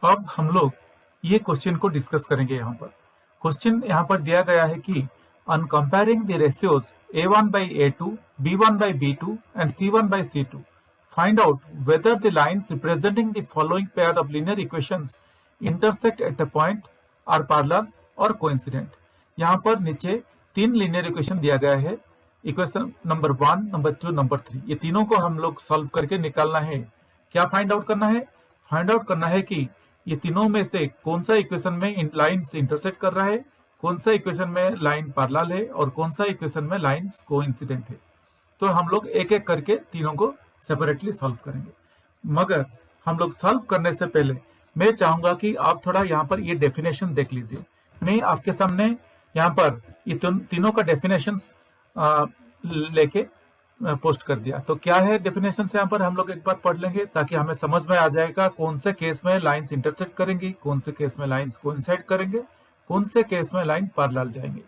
अब हम लोग ये क्वेश्चन को डिस्कस करेंगे। यहाँ पर क्वेश्चन यहाँ पर दिया गया है कि on comparing the ratios a1 by a2, b1 by b2 and c1 by c2, find out whether the lines representing the following pair of linear equations intersect at a point, are parallel or coincident। यहाँ पर नीचे तीन linear equation दिया गया है, equation number 1, number 2, number 3। ये तीनों को हम लोग सॉल्व करके निकालना है। क्या फाइंड आउट करना है? फाइंड आउट करना है कि ये तीनों में से कौन सा इक्वेशन में लाइन से इंटरसेक्ट कर रहा है, कौन सा इक्वेशन में लाइन पैरेलल है और कौन सा इक्वेशन में लाइन कोइंसिडेंट है। तो हम लोग एक एक करके तीनों को सेपरेटली सॉल्व करेंगे। मगर हम लोग सॉल्व करने से पहले मैं चाहूंगा कि आप थोड़ा यहाँ पर ये डेफिनेशन देख लीजिए। मैं आपके सामने यहाँ पर ये तीनों का डेफिनेशंस लेके पोस्ट कर दिया। तो क्या है डेफिनेशन यहाँ पर हम लोग एक बार पढ़ लेंगे ताकि हमें समझ में आ जाएगा कौन से केस में लाइंस इंटरसेक्ट करेंगी, कौन से केस में लाइंस कोइंसाइड करेंगे, कौन से केस में लाइन पैरेलल जाएंगे।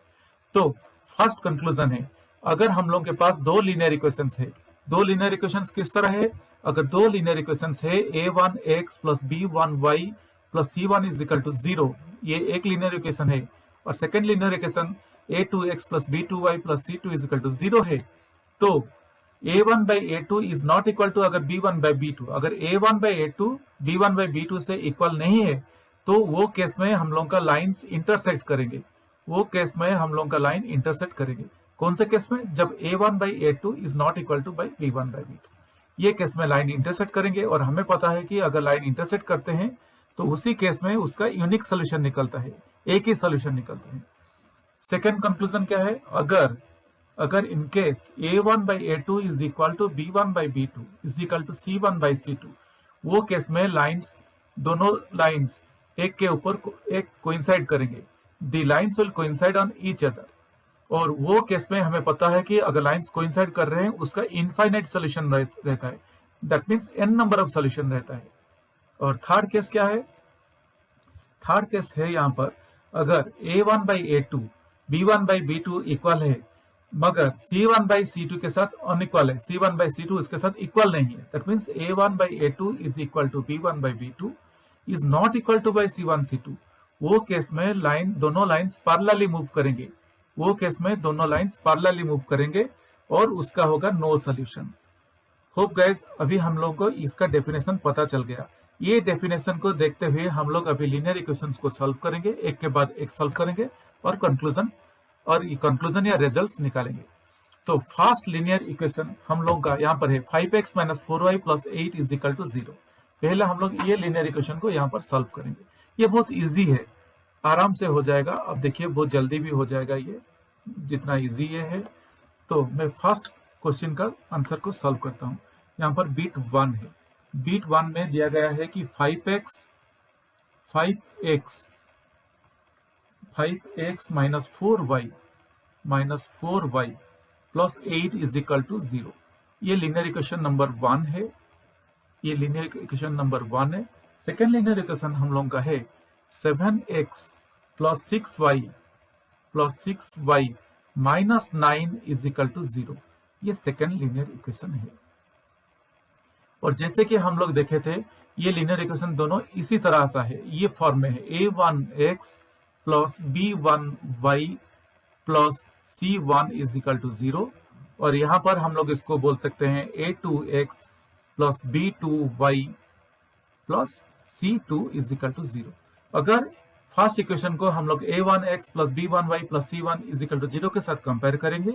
तो फर्स्ट कंक्लूजन है, अगर हम लोग के पास दो लीनियर इक्वेशंस है, दो लीनियर इक्वेशंस किस तरह है? अगर दो लीनियर इक्वेशंस है a1x plus b1y plus c1 is equal to 0, ये एक लीनियर इक्वेशन है, और second linear equation a2x plus b2y plus c2 is equal to 0 है, तो a1 by a2 is not equal to अगर b1 by b2, अगर a1 by a2 b1 by b2 से equal नहीं है तो वो केस में हम लोग का लाइंस इंटरसेक्ट करेंगे, वो केस में हम लोग का लाइन इंटरसेक्ट करेंगे। कौन से केस में? जब a1 by a2 is not equal to by b1 by b2, ये केस में लाइन इंटरसेक्ट करेंगे। और हमें पता है कि अगर लाइन इंटरसेक्ट करते हैं तो उसी केस में उसका यूनिक सोल्यूशन निकलता है, एक ही सोल्यूशन निकलता है। सेकेंड कंक्लूजन क्या है? अगर in case a1 by a2 is equal to b1 by b2 is equal to c1 by c2, वो केस में लाइंस, दोनों लाइंस एक के ऊपर एक कोइंसाइड करेंगे, the lines will coincide on each other. और वो केस में हमें पता है कि अगर लाइंस कोइंसाइड कर रहे हैं उसका इनफाइनाइट सोल्यूशन रहता है, that means n number of solution रहता है। और थर्ड केस क्या है? थर्ड केस है यहाँ पर अगर a1 by a2 b1 by b2 equal है मगर c1 by c2 के साथ अनइक्वल है, c1 by c2 इसके साथ इक्वल नहीं है, that means a1 by a2 is equal to b1 by b2 is not equal to by c1 c2। वो केस में लाइन, दोनों लाइंस पैरेलली मूव करेंगे, वो केस में दोनों लाइंस पैरेलली मूव करेंगे और उसका होगा नो सोल्यूशन। होप गाइस अभी हम लोगों को इसका डेफिनेशन पता चल गया। ये डेफिनेशन को देखते हुए हम लोग अभी लीनियर इक्वेशंस को सॉल्व करेंगे, एक के बाद एक सॉल्व करेंगे और कंक्लूजन या रिजल्ट्स निकालेंगे। तो फर्स्ट लीनियर इक्वेशन हम लोग का यहाँ पर है 5x minus 4y plus 8 is equal to 0। पहले हम लोग ये लीनियर इक्वेशन को यहाँ पर सॉल्व करेंगे। ये बहुत इजी है, आराम से हो जाएगा। अब देखिए बहुत जल्दी भी हो जाएगा ये, जितना इजी ये है। तो मैं फर्स्ट क्वेश्चन का आंसर को सॉल्व करता हूँ। यहाँ पर बीट 1 है, बीट 1 में दिया गया है कि 5x minus 4y plus 8 is equal to 0। ये लीनियर इक्वेशन नंबर 1 है, ये लीनियर इक्वेशन नंबर 1 है। सेकेंड लीनियर इक्वेशन हम लोग का है 7x plus 6y minus 9 is equal to 0। ये सेकेंड लीनियर इक्वेशन है। और जैसे कि हम लोग देखे थे ये लीनियर इक्वेशन दोनों इसी तरह सा है, ये फॉर्म में है a1x plus b1y plus c1 is equal to 0। और यहाँ पर हम लोग इसको बोल सकते हैं a2x plus b2y plus c2 is equal to 0। अगर फर्स्ट इक्वेशन को हम लोग a1x plus b1y plus c1 is equal to 0 के साथ कंपेयर करेंगे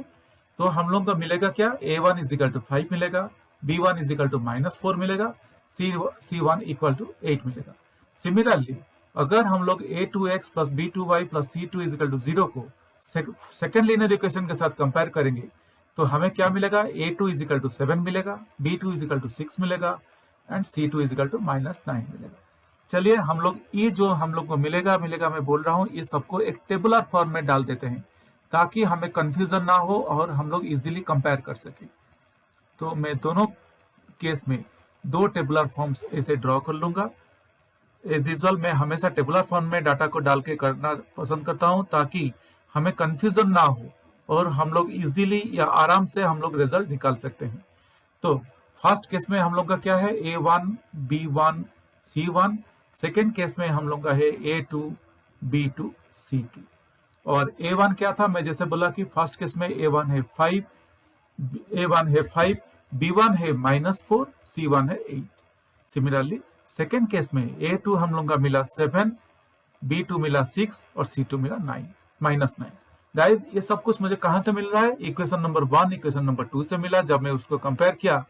तो हम लोग को मिलेगा क्या? a1 इज इक्वल टू 5 मिलेगा, b1 is equal to minus 4 मिलेगा, c1 इक्वल टू 8 मिलेगा। सिमिलरली अगर हम लोग a2x plus b2y plus c2 is equal to 0 को सेकेंड लीनियर इक्वेशन के साथ कंपेयर करेंगे तो हमें क्या मिलेगा? a2 इज इक्वल टू 7 मिलेगा, b2 इज इक्वल टू 6 मिलेगा and c2 is equal to minus 9 मिलेगा। चलिए हम लोग ये जो हम लोग को मिलेगा मैं बोल रहा हूँ ये सबको एक टेबुलर फॉर्म में डाल देते हैं ताकि हमें कंफ्यूजन ना हो और हम लोग इजीली कंपेयर कर सके। तो मैं दोनों केस में दो टेबुलर फॉर्म्स ऐसे ड्रॉ कर लूंगा। एज यूजुअल मैं हमेशा टेबुलर फॉर्म में डाटा को डाल के करना पसंद करता हूं ताकि हमें कंफ्यूजन ना हो और हम लोग इजीली या आराम से हम लोग रिजल्ट निकाल सकते हैं। तो फर्स्ट केस में हम लोग का क्या है? a1 b1 c1। Second case में हम लोग का है A2 B2 C2 और A1 क्या था, मैं जैसे बोला कि फर्स्ट केस में A1 है 5, B1 है -4, C1 है 8। सिमिलरली सेकेंड केस में A2 हम लोग का मिला 7, B2 मिला 6 और C2 मिला -9। गाइज ये सब कुछ मुझे कहां से मिल रहा है, इक्वेशन नंबर 1 इक्वेशन नंबर 2 से मिला। जब मैं उसको कंपेयर किया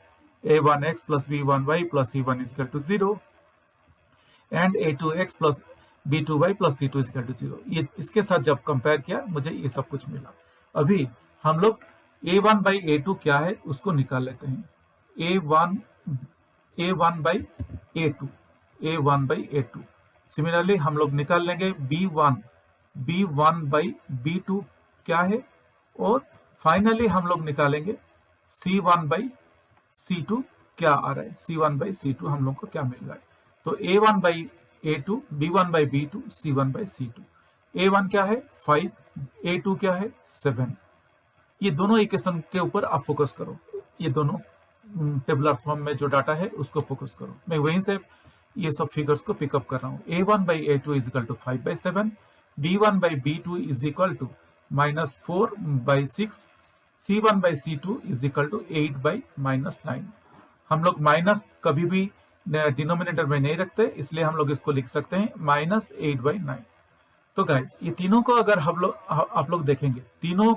A1x plus B1y plus C1 is equal to 0 and A2x plus B2y plus C2 is equal to 0, ये इसके साथ जब कंपेयर किया मुझे ये सब कुछ मिला। अभी हम लोग A1 by A2 क्या है उसको निकाल लेते हैं। A1 by A2 सिमिलरली हम लोग निकाल लेंगे B1 by B2 क्या है, और फाइनली हम लोग निकालेंगे C1 by C2 क्या आ रहा है, C1 by C2 हम लोग को क्या मिल रहा है। तो A1 by A2, B1 by B2, C1 by C2। A1 क्या है 5, A2 क्या है 7। ये दोनों इक्वेशन के ऊपर आप फोकस करो, ये दोनों टेबुलर फॉर्म में जो डाटा है उसको फोकस करो। मैं वहीं से ये सब फिगर्स को पिकअप कर रहा हूँ। A1 by A2 is equal to 5/7, B1 by B2 is equal to -4/6, C1 by C2 is equal to 8/-9। हम लोग माइनस कभी भी डिनोमिनेटर में नहीं रखते, इसलिए हम लोग इसको लिख सकते हैं -8/9। तो गाइज ये तीनों को अगर आप लोग देखेंगे, तीनों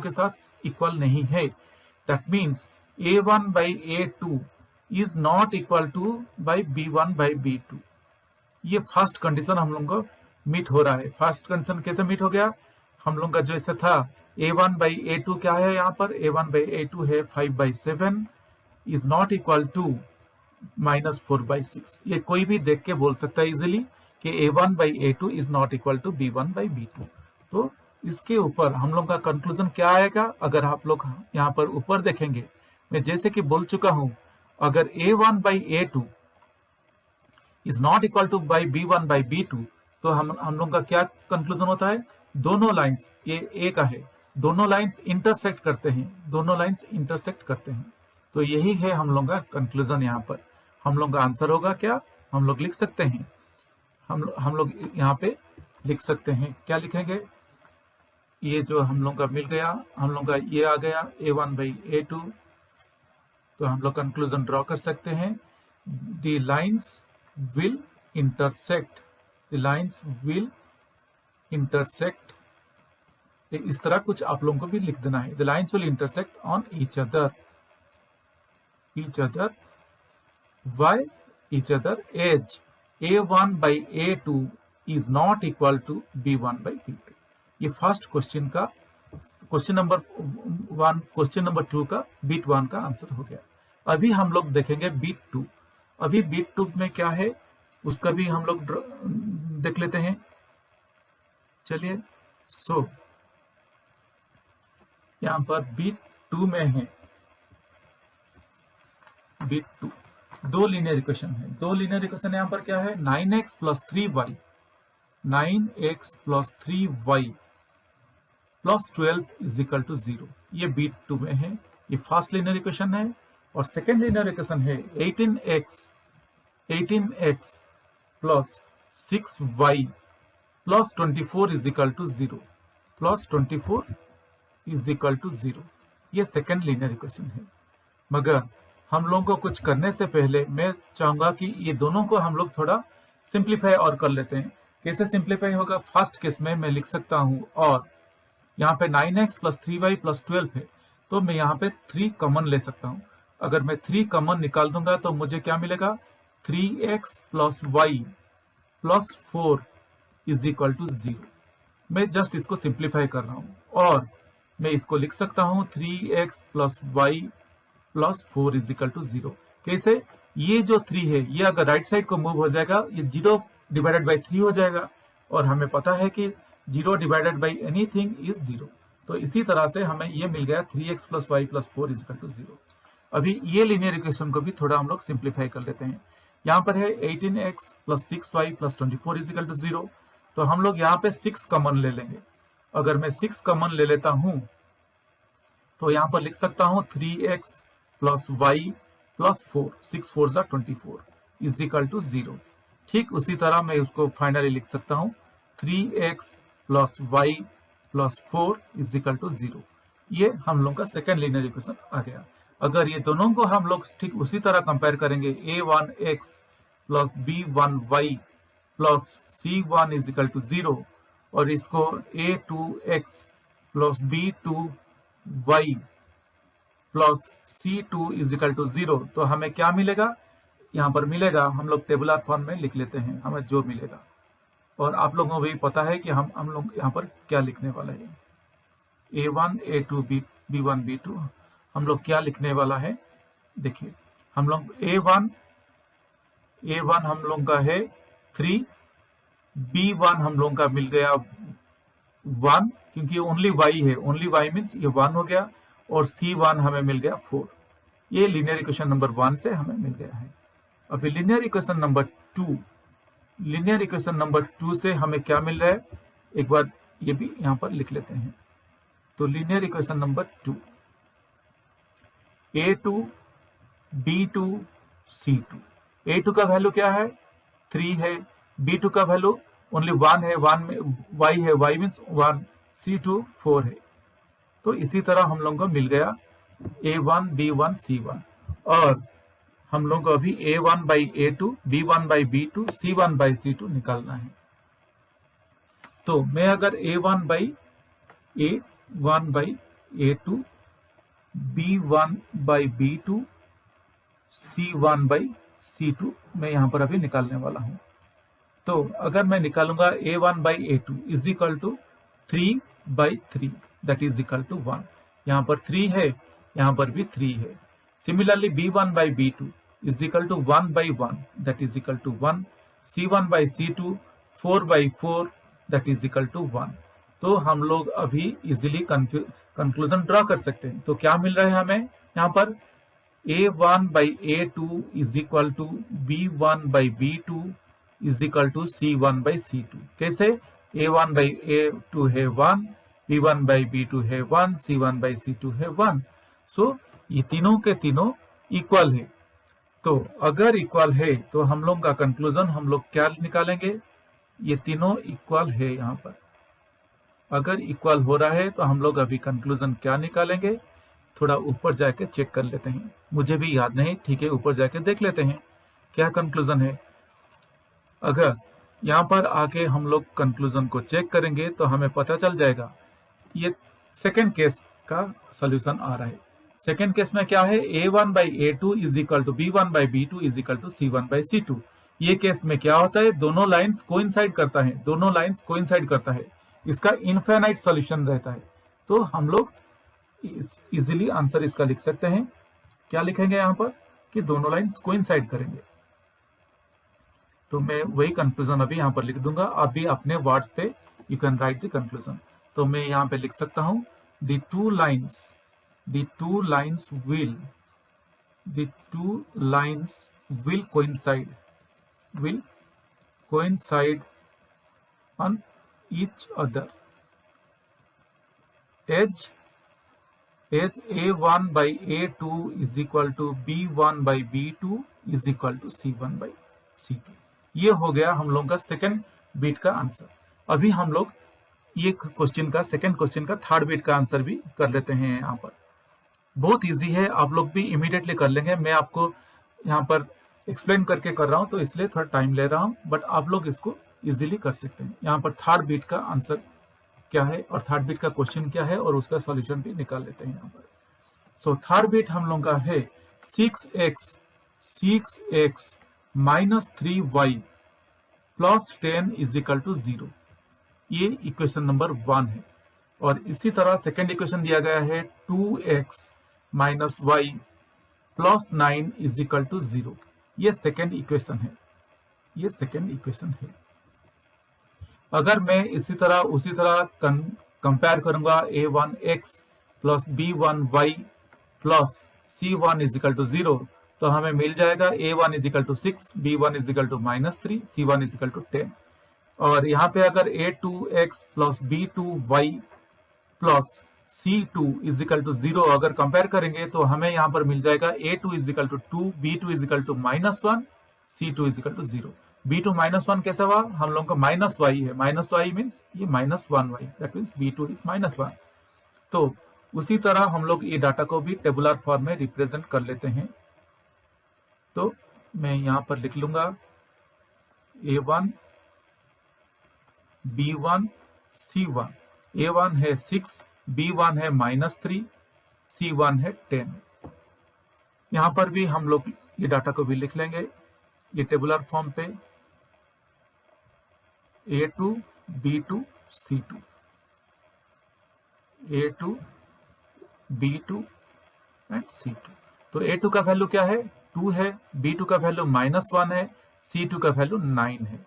के साथ इक्वल नहीं है। That means A1 by A2 is not equal to by B1 by B2। ये फर्स्ट कंडीशन हम लोग को मीट हो रहा है। फर्स्ट कंडीशन कैसे मीट हो गया, हम लोग का जैसे था A1 by A2 क्या है, यहाँ पर A1 by A2 है 5/7 इज नॉट इक्वल टू -4/6। ये कोई भी देख के बोल सकता है इजिली कि A1 by A2 is not equal to B1 by B2। तो इसके ऊपर हम लोग का कंक्लूजन क्या आएगा, अगर आप लोग यहाँ पर ऊपर देखेंगे, मैं जैसे कि बोल चुका हूं, अगर A1 by A2 is not equal to by B1 by B2 तो हम लोग का क्या कंक्लूजन होता है, दोनों लाइंस ये एक है, दोनों लाइंस इंटरसेक्ट करते हैं। तो यही है हम लोग का कंक्लूजन। यहाँ पर हम लोग का आंसर होगा क्या, हम लोग लिख सकते हैं, हम लोग यहाँ पे लिख सकते हैं, क्या लिखेंगे, ये जो हम लोग का मिल गया, हम लोग का ये आ गया A1 by A2। तो हम लोग कंक्लूजन ड्रॉ कर सकते हैं, द लाइंस विल इंटरसेक्ट, इस तरह कुछ आप लोगों को भी लिख देना है। The lines will intersect on each other by each other as A1 by A2 is not equal to B1 by B2। ये फर्स्ट क्वेश्चन का क्वेश्चन नंबर 2 का बिट 1 का आंसर हो गया। अभी हम लोग देखेंगे बिट 2। अभी बिट 2 में क्या है उसका भी हम लोग देख लेते हैं। चलिए, यहां पर बिट 2 में है, बिट 2 दो लीनियर इक्वेशन है। दो लीनियर इक्वेशन यहां पर क्या है, 9x plus 3y plus 12 is equal to 0। ये बिट 2 में है, ये फर्स्ट लीनियर इक्वेशन है। और सेकेंड लीनियर इक्वेशन है 18x plus 6y plus 24 is equal to 0 ये सेकेंड लीनियर इक्वेशन है। मगर हम लोगों को कुछ करने से पहले मैं चाहूंगा कि ये दोनों को हम लोग थोड़ा सिंप्लीफाई और कर लेते हैं। कैसे सिंप्लीफाई होगा, फर्स्ट केस में मैं लिख सकता हूं, और यहाँ पे 9x plus 3y plus 12 है, तो मैं यहाँ पे 3 कॉमन ले सकता हूँ। अगर मैं 3 कॉमन निकाल दूंगा तो मुझे क्या मिलेगा, 3x plus y plus 4 is equal to 0। मैं जस्ट इसको सिंप्लीफाई कर रहा हूँ, और मैं इसको लिख सकता हूँ 3x plus y plus 4 is equal to 0। कैसे, ये जो 3 है ये अगर राइट साइड को मूव हो जाएगा, ये 0 डिवाइडेड बाई 3 हो जाएगा, और हमें पता है कि 0 डिवाइडेड बाई एनीथिंग इज 0। तो इसी तरह से हमें ये मिल गया 3x plus y plus 4 is equal to 0। अभी ये लीनियर इक्वेशन को भी थोड़ा हम लोग सिंप्लीफाई कर लेते हैं। यहाँ पर है 18x plus 6y plus 24 is equal to 0, तो हम लोग यहाँ पे 6 कॉमन ले लेंगे। अगर मैं 6 कॉमन ले लेता हूँ तो यहाँ पर लिख सकता हूँ 3x plus y plus 4, 6 4 24 is equal to 0। ठीक उसी तरह मैं उसको फाइनली लिख सकता हूँ 3x plus y plus 4 is equal to 0। ये हम लोग का सेकेंड लीनियर इक्वेशन आ गया। अगर ये दोनों को हम लोग ठीक उसी तरह कंपेयर करेंगे a1x plus b1y plus c1 is equal to 0 और इसको a2x plus b2y plus c2 is equal to 0, तो हमें क्या मिलेगा यहाँ पर मिलेगा, हम लोग टेबुलर फॉर्म में लिख लेते हैं हमें जो मिलेगा। और आप लोगों को भी पता है कि हम लोग यहाँ पर क्या लिखने वाला है, a1 a2 b1 b2 हम लोग क्या लिखने वाला है। देखिए हम लोग a1 हम लोग का है 3, b1 हम लोग का मिल गया 1 क्योंकि ओनली y है, ओनली y मीन्स ये 1 हो गया, और c1 हमें मिल गया 4। ये लीनियर इक्वेशन नंबर 1 से हमें मिल गया है। अभी linear equation number 2, linear equation number 2 से हमें क्या मिल रहा है, एक बार ये भी यहाँ पर लिख लेते हैं। तो linear equation number 2, a2 b2 c2, a2 का वैल्यू क्या है 3 है, b2 का वैल्यू ओनली 1 है, 1 में y है, y मीन्स 1, c2 4 है। तो इसी तरह हम लोगों को मिल गया a1 b1 c1, और हम लोगों को अभी a1 by a2 b1 by b2 c1 by c2 निकालना है। तो मैं अगर a1 by a2 b1 by b2 c1 by c2 मैं यहाँ पर अभी निकालने वाला हूँ। तो अगर मैं निकालूंगा a1 by a2 is equal to 3 by 3 that is equal to 1। यहाँ पर 3 है, यहाँ पर भी 3 है। Similarly b1 by b2 is equal to 1 by 1 that is equal to 1, c1 by c2 4 by 4 that is equal to 1। तो हम लोग अभी इजीली कंक्लूजन ड्रॉ कर सकते हैं। तो क्या मिल रहा है हमें यहाँ पर, a1 by a2 is equal to b1 by b2 is equal to c1 by c2। कैसे, a1 बाई a2 है 1, b1 बाई b2 है 1, c1 बाई c2 है 1। सो ये तीनों के तीनों इक्वल है। तो अगर इक्वल है तो हम लोग का कंक्लूजन हम लोग क्या निकालेंगे, ये तीनों इक्वल है। यहाँ पर अगर इक्वल हो रहा है तो हम लोग अभी कंक्लूजन क्या निकालेंगे, थोड़ा ऊपर जाके चेक कर लेते हैं, मुझे भी याद नहीं, ठीक है ऊपर जाके देख लेते हैं क्या कंक्लूजन है। अगर यहाँ पर आके हम लोग कंक्लूजन को चेक करेंगे तो हमें पता चल जाएगा, ये सेकेंड केस का सॉल्यूशन आ रहा है। सेकेंड केस में क्या है, a1 by a2 is equal to b1 by b2 is equal to c1 by c2। ये केस में क्या होता है, दोनों लाइंस कोइंसाइड करता है, दोनों लाइंस कोइंसाइड करता है, इसका इनफाइनाइट सॉल्यूशन रहता है। तो हम लोग इजीली आंसर इसका लिख सकते हैं। क्या लिखेंगे यहाँ पर कि दोनों लाइंस कोइंसाइड करेंगे। तो मैं वही कंक्लूजन अभी यहाँ पर लिख दूंगा, आप भी अपने वर्ड पे you can write the conclusion. तो मैं यहाँ पे लिख सकता हूँ the two lines will coincide on each other as a1 by a2 is equal to b1 by b2 is equal to c1 by c2। ये हो गया हम लोग का सेकेंड बीट का आंसर। अभी हम लोग ये क्वेश्चन का सेकेंड क्वेश्चन का थर्ड बीट का आंसर भी कर लेते हैं। यहाँ पर बहुत इजी है, आप लोग भी इमीडिएटली कर लेंगे। मैं आपको यहाँ पर एक्सप्लेन करके कर रहा हूँ तो इसलिए थोड़ा टाइम ले रहा हूँ, बट आप लोग इसको इजीली कर सकते हैं। यहाँ पर थर्ड बीट का आंसर क्या है और थर्ड बीट का क्वेश्चन क्या है और उसका सॉल्यूशन भी निकाल लेते हैं यहाँ पर। सो थर्ड बीट हम लोग का है 6x minus 3y plus 10 is equal to 0। ये इक्वेशन नंबर 1 है। और इसी तरह सेकेंड इक्वेशन दिया गया है 2x minus y plus 9 is equal to 0। ये सेकेंड इक्वेशन है, ये सेकेंड इक्वेशन है। अगर मैं उसी तरह कंपेयर करूंगा a1x plus b1y plus c1 is equal to 0, तो हमें मिल जाएगा a1 is equal to 6, b1 is equal to minus 3, c1 is equal to 10। और यहाँ पे अगर a2x plus b2y plus c2 is equal to 0 अगर कंपेयर करेंगे तो हमें यहाँ पर मिल जाएगा a2 is equal to 2, b2 is equal to minus 1, c2 is equal to 0। B2 -1 कैसे हुआ? हम लोगों का माइनस वाई है, माइनस वाई मीन्स ये -1y, that means B2 is -1। तो उसी तरह हम लोग ये डाटा को भी टेबुलर फॉर्म में रिप्रेजेंट कर लेते हैं। तो मैं यहाँ पर लिख लूंगा A1 B1 C1। A1 है 6, B1 है -3, C1 है 10। यहाँ पर भी हम लोग ये डाटा को भी लिख लेंगे ये टेबुलर फॉर्म पे, A2 B2 C2, A2 B2 and C2। तो A2 का वैल्यू क्या है? 2 है, B2 का वैल्यू -1 है, C2 का वैल्यू 9 है।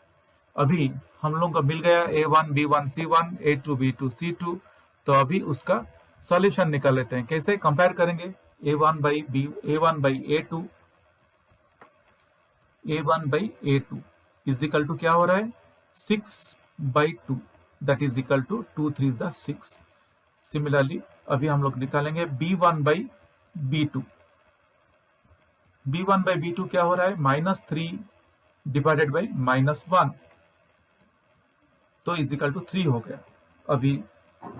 अभी हम लोगों को मिल गया A1 B1 C1, A2 B2 C2। तो अभी उसका सॉल्यूशन निकाल लेते हैं। कैसे कंपेयर करेंगे? A1 by A2, A1 by A2 is equal to क्या हो रहा है? 6/2, दैट इज इक्वल टू 2 3 जा 6। सिमिलरली अभी हम लोग निकालेंगे B1 by B2। B1 by B2 क्या हो रहा है? -3 डिवाइडेड बाई -1, तो इज इक्वल टू 3 हो गया। अभी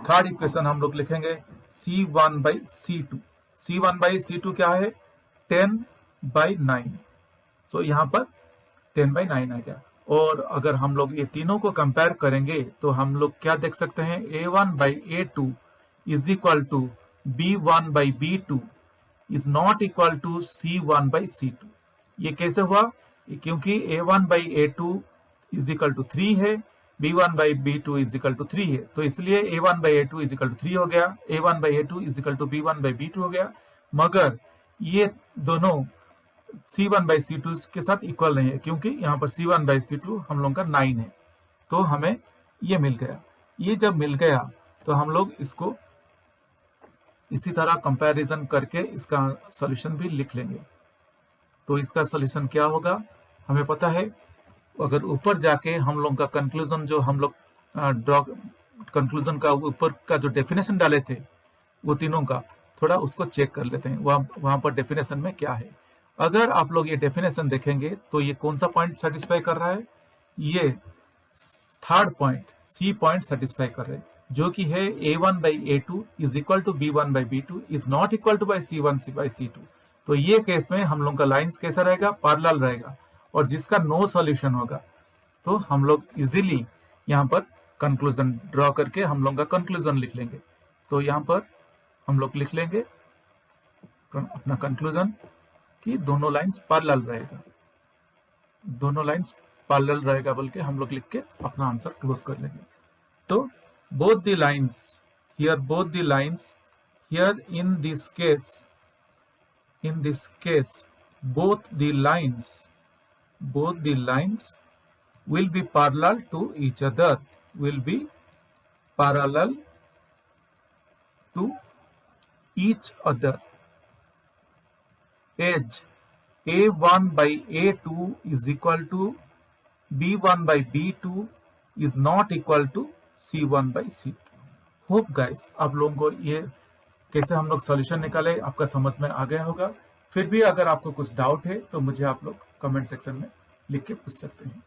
थर्ड इक्वेशन हम लोग लिखेंगे C1 by C2। C1 by C2 क्या है? 10/9। सो यहाँ पर 10/9 आ गया। और अगर हम लोग ये तीनों को कंपेयर करेंगे तो हम लोग क्या देख सकते हैं? A1 by A2 is equal to B1 by B2 is not equal to C1 by C2। ये कैसे हुआ? क्योंकि A1 by A2 is equal to 3 है, B1 by B2 is equal to 3 है, तो इसलिए A1 by A2 is equal to 3 हो गया, A1 by A2 is equal to B1 by B2 हो गया। मगर ये दोनों C1 बाई C2 के साथ इक्वल नहीं है, क्योंकि यहाँ पर C1 बाई C2 हम लोगों का 9 है। तो हमें ये मिल गया। ये जब मिल गया तो हम लोग इसको इसी तरह कंपैरिजन करके इसका सॉल्यूशन भी लिख लेंगे। तो इसका सॉल्यूशन क्या होगा? हमें पता है, अगर ऊपर जाके हम लोग का कंक्लूजन जो हम लोग कंक्लूजन का ऊपर का जो डेफिनेशन डाले थे वो तीनों का, थोड़ा उसको चेक कर लेते हैं वहां पर डेफिनेशन में क्या है। अगर आप लोग ये डेफिनेशन देखेंगे तो ये कौन सा पॉइंट सेटिस्फाई कर रहा है? ये third point, C point satisfy कर रहे हैं, जो कि है A1 by A2 is equal to B1 by B2 is not equal to by C1 by C2। तो ये केस में हम लोग का लाइंस कैसा रहेगा? पैरेलल रहेगा, और जिसका नो सॉल्यूशन होगा। तो हम लोग इजीली यहाँ पर कंक्लूजन ड्रॉ करके हम लोग का कंक्लूजन लिख लेंगे। तो यहाँ पर हम लोग लिख लेंगे अपना कंक्लूजन कि दोनों लाइंस पैरेलल रहेगा, दोनों लाइंस पैरेलल रहेगा बोल के हम लोग लिख के अपना आंसर क्लोज कर लेंगे। तो both the lines here, in this case both the lines will be parallel to each other, Edge A1 by A2 is equal to B1 by B2 is not equal to C1 by C2। Hope guys आप लोगों को ये कैसे हम लोग solution निकाले आपका समझ में आ गया होगा। फिर भी अगर आपको कुछ डाउट है तो मुझे आप लोग कमेंट सेक्शन में लिख के पूछ सकते हैं।